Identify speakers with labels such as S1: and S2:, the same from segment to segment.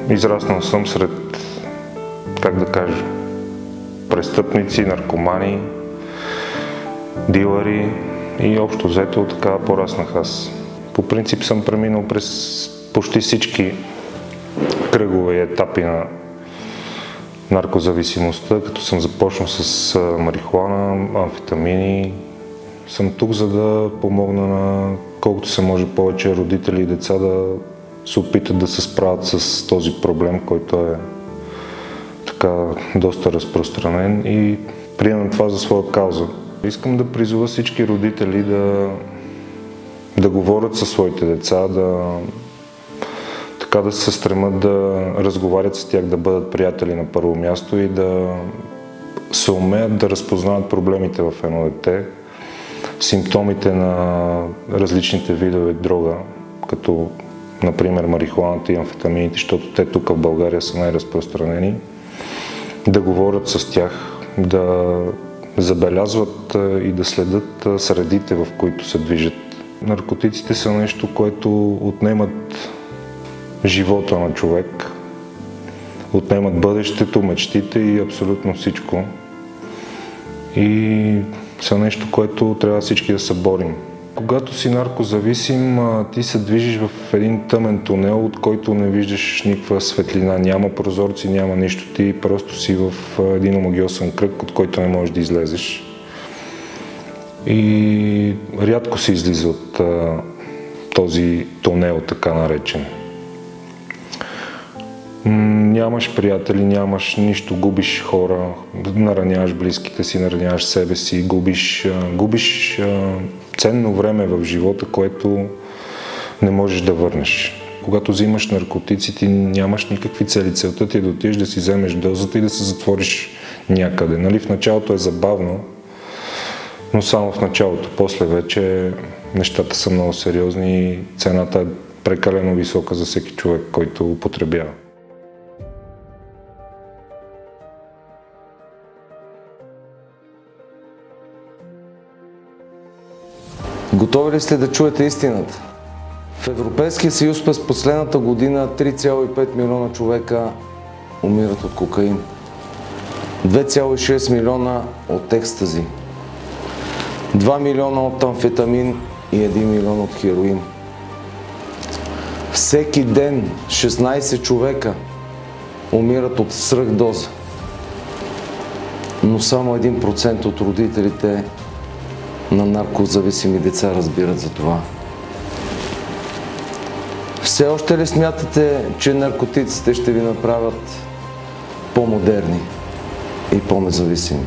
S1: Израснал съм сред, как да кажа, престъпници, наркомани, дилъри и общо взето така пораснах аз. По принцип съм преминал през почти всички кръгове и етапи на наркозависимостта, като съм започнал с марихуана, амфетамини. Съм тук, за да помогна на колкото се може повече родители и деца да се опитат да се справят с този проблем, който е така доста разпространен, и приемам това за своя кауза. Искам да призова всички родители да говорят със своите деца, да се стремат да разговарят с тях, да бъдат приятели на първо място и да се умеят да разпознават проблемите в едно дете, симптомите на различните видове дрога, като например марихуаната и амфетамините, защото те тук в България са най-разпространени, да говорят с тях, да забелязват и да следят средите, в които се движат. Наркотиците са нещо, което отнемат живота на човек, отнемат бъдещето, мечтите и абсолютно всичко. И са нещо, което трябва всички да се борим. Когато си наркозависим, ти се движиш в един тъмен тунел, от който не виждаш никаква светлина, няма прозорци, няма нищо. Ти просто си в един омагьосан кръг, от който не можеш да излезеш. И рядко се излиза от този тунел, така наречен. Нямаш приятели, нямаш нищо, губиш хора, нараняваш близките си, нараняваш себе си, губиш ценно време в живота, което не можеш да върнеш. Когато взимаш наркотици, ти нямаш никакви цели. Целта ти е да отидеш да си вземеш дозата и да се затвориш някъде. Нали, в началото е забавно, но само в началото. После вече нещата са много сериозни и цената е прекалено висока за всеки човек, който употребява.
S2: Готови ли сте да чуете истината? В Европейския съюз през последната година 3,5 милиона човека умират от кокаин, 2,6 милиона от екстази, 2 милиона от амфетамин и 1 милион от хероин. Всеки ден 16 човека умират от свръхдоза, но само 1% от родителите на наркозависими деца разбират за това. Все още ли смятате, че наркотиците ще ви направят по-модерни и по-независими?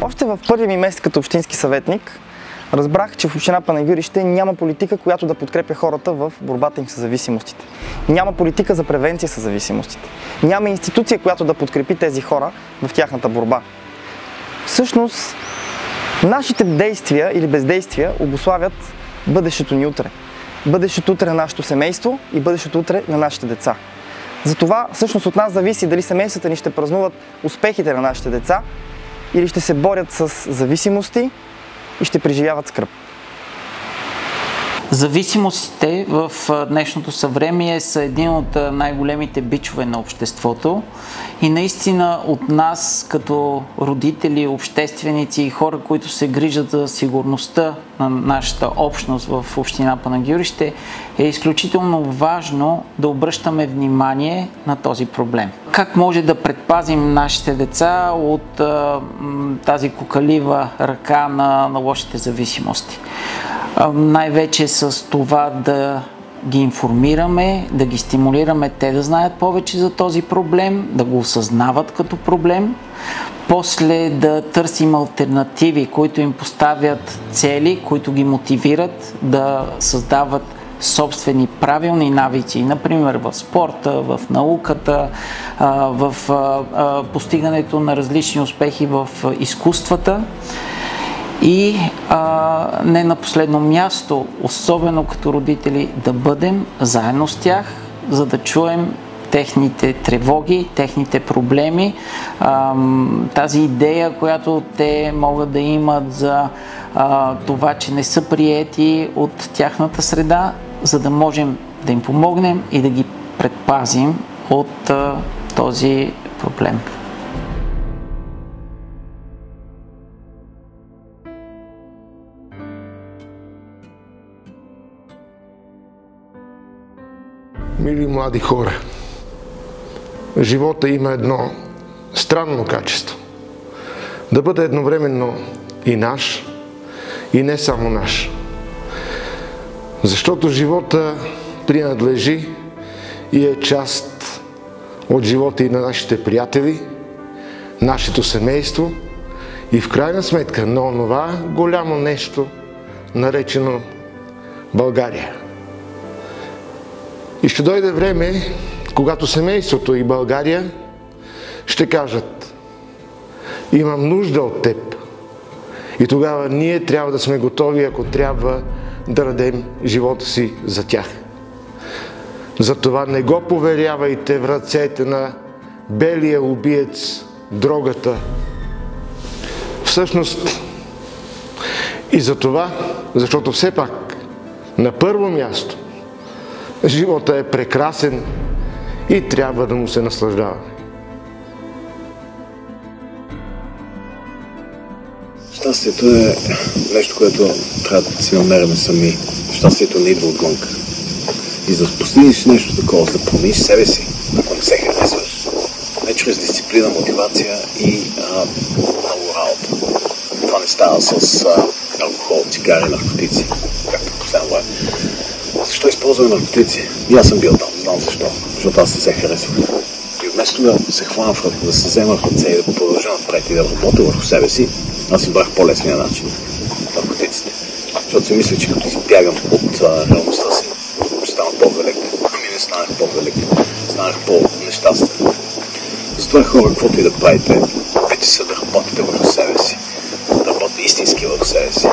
S3: Още в първия ми месец като общински съветник разбрах, че в община Панагюрище няма политика, която да подкрепя хората в борбата им с зависимостите. Няма политика за превенция с зависимостите. Няма институция, която да подкрепи тези хора в тяхната борба. Всъщност, нашите действия или бездействия обуславят бъдещето ни утре. Бъдещето утре на нашето семейство и бъдещето утре на нашите деца. Затова всъщност от нас зависи дали семействата ни ще празнуват успехите на нашите деца или ще се борят с зависимости и ще преживяват скръб.
S4: Зависимостите в днешното съвремие са един от най-големите бичове на обществото и наистина от нас като родители, общественици и хора, които се грижат за сигурността на нашата общност в община Панагюрище, е изключително важно да обръщаме внимание на този проблем. Как може да предпазим нашите деца от тази кокалива ръка на лошите зависимости? Най-вече с това да ги информираме, да ги стимулираме те да знаят повече за този проблем, да го осъзнават като проблем, после да търсим алтернативи, които им поставят цели, които ги мотивират да създават собствени правилни навици, например в спорта, в науката, в постигането на различни успехи в изкуствата и не на последно място, особено като родители, да бъдем заедно с тях, за да чуем техните тревоги, техните проблеми, тази идея, която те могат да имат за това, че не са приети от тяхната среда, за да можем да им помогнем и да ги предпазим от този проблем.
S5: Мили млади хора, живота има едно странно качество. Да бъде едновременно и наш, и не само наш. Защото живота принадлежи и е част от живота и на нашите приятели, нашето семейство и в крайна сметка на онова голямо нещо, наречено България. И ще дойде време, когато семейството и България ще кажат: имам нужда от теб. И тогава ние трябва да сме готови, ако трябва, да дадем живота си за тях. Затова не го поверявайте в ръцете на белия убиец, дрогата. Всъщност и за това, защото все пак на първо място живота е прекрасен и трябва да му се наслаждаваме.
S6: Щастието е нещо, което трябва да си намерим сами. Щастието не идва от гонка. И за да постигнеш нещо такова, да промениш себе си, ако не се харесваш, не чрез дисциплина, мотивация и много работа. Това не става с алкохол, цигари, наркотици, както в последно време. Защо използваме наркотици? И аз съм бил там, знам защо. Защото аз не се харесвах. И вместо да се хвана, да се взема в ръце и да продължа напред и да работя върху себе си, аз си брах по-лесния начин. Наркотиците. Защото си мисля, че като си бягам от реалността си, ще стана по-велик. Ами не станах по-велик. Станах по-нещастен. Затова хора, каквото и да правите, опитайте се да работите върху себе си. Да работите истински върху себе си.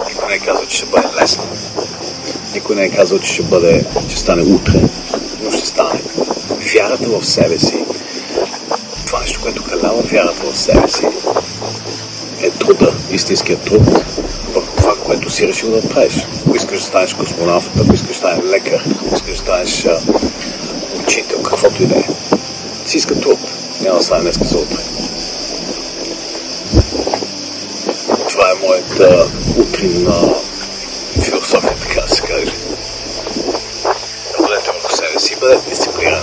S6: Никой не е казал, че ще бъде лесно. Никой не е казал, че ще стане утре, но ще стане. Вярата в себе си, това нещо, което калява вярата в себе си, е труда, истинският труд върху това, което си решил да правиш. Ако искаш да станеш космонавт, ако искаш да станеш лекар, ако искаш да станеш учител, каквото и да е. Си иска труд, няма да стане днеска за утре. Това е моята утринна философия, така да се каже. Бъдете върху себе си, бъдете дисциплинирани.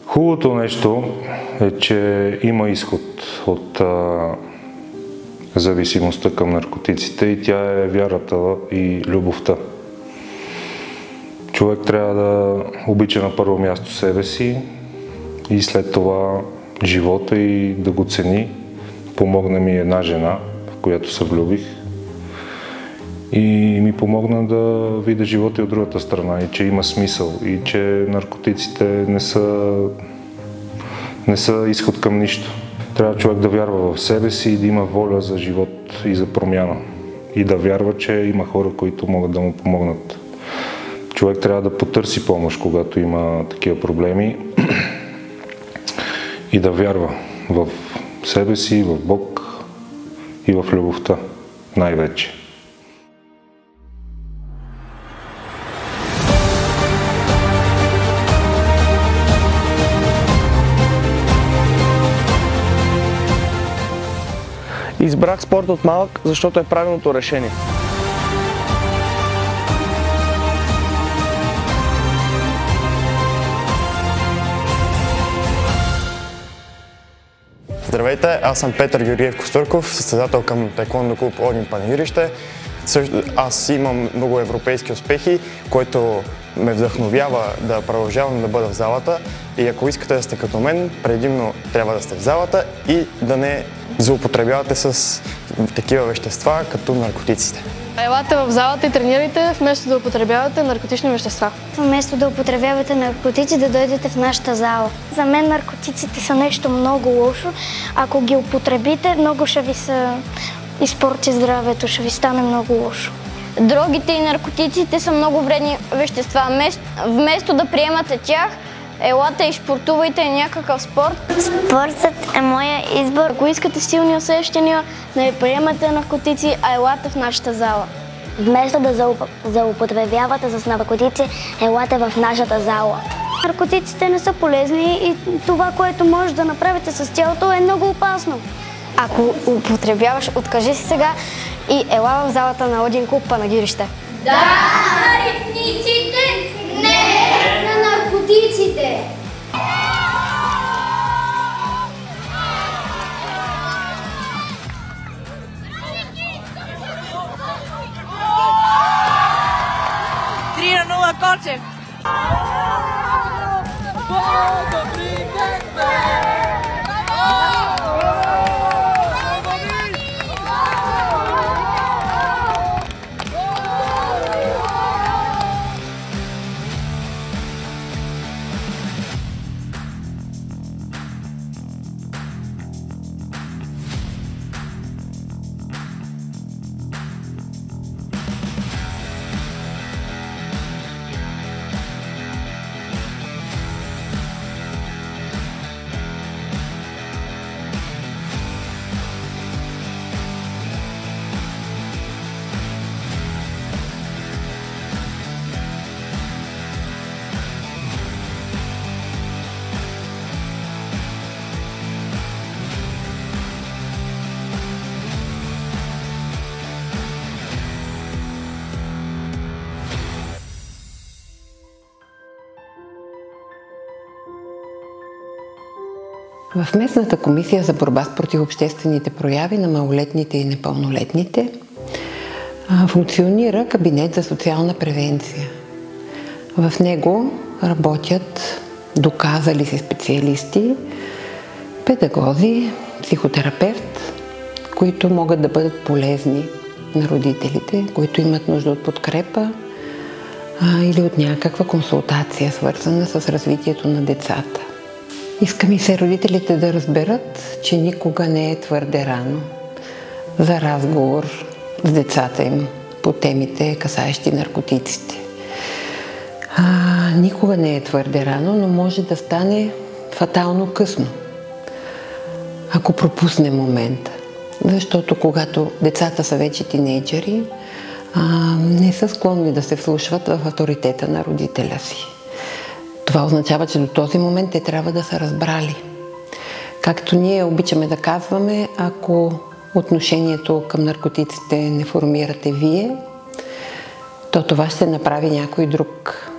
S1: Хубавото нещо е, че има изход от зависимостта към наркотиците и тя е вярата и любовта. Човек трябва да обича на първо място себе си и след това живота и да го цени. Помогна ми една жена, в която се влюбих и ми помогна да видя живота и от другата страна и че има смисъл и че наркотиците не са изход към нищо. Трябва човек да вярва в себе си и да има воля за живот и за промяна. И да вярва, че има хора, които могат да му помогнат. Човек трябва да потърси помощ, когато има такива проблеми и да вярва в себе си, в Бог и в любовта най-вече.
S3: Избрах спорт от малък, защото е правилното решение.
S7: Здравейте, аз съм Петър Георгиев Костурков, състезател към Таеквондо клуб Огин Панагюрище. Аз имам много европейски успехи, който ме вдъхновява да продължавам да бъда в залата и ако искате да сте като мен, предимно трябва да сте в залата и да не злоупотребявате с такива вещества, като наркотиците.
S8: Елате в залата и тренирайте, вместо да употребявате наркотични вещества.
S9: Вместо да употребявате наркотици, да дойдете в нашата зала. За мен наркотиците са нещо много лошо. Ако ги употребите, много ще ви се изпорти здравето, ще ви стане много лошо.
S10: Дрогите и наркотиците са много вредни вещества. Вместо да приемате тях, елате и спортувайте някакъв спорт.
S9: Спортът е моя избор.
S8: Ако искате силни усещания, не приемате наркотици, а елате в нашата зала.
S9: Вместо да злоупотребявате с наркотици, елате в нашата зала. Наркотиците не са полезни и това, което може да направите с тялото, е много опасно.
S8: Ако употребяваш, откажи си сега и ела в залата на Один клуб Панагирище.
S10: Да на ритниците, не на наркотиците!
S11: Кочев!
S12: В местната комисия за борба с противообществените прояви на малолетните и непълнолетните функционира кабинет за социална превенция. В него работят доказали се специалисти, педагози, психотерапевт, които могат да бъдат полезни на родителите, които имат нужда от подкрепа или от някаква консултация, свързана с развитието на децата. Иска ми се родителите да разберат, че никога не е твърде рано за разговор с децата им по темите, касаещи наркотиците. Никога не е твърде рано, но може да стане фатално късно, ако пропусне момента. Защото когато децата са вече тинейджери, не са склонни да се вслушват в авторитета на родителя си. Това означава, че до този момент те трябва да са разбрали. Както ние обичаме да казваме, ако отношението към наркотиците не формирате вие, то това ще направи някой друг.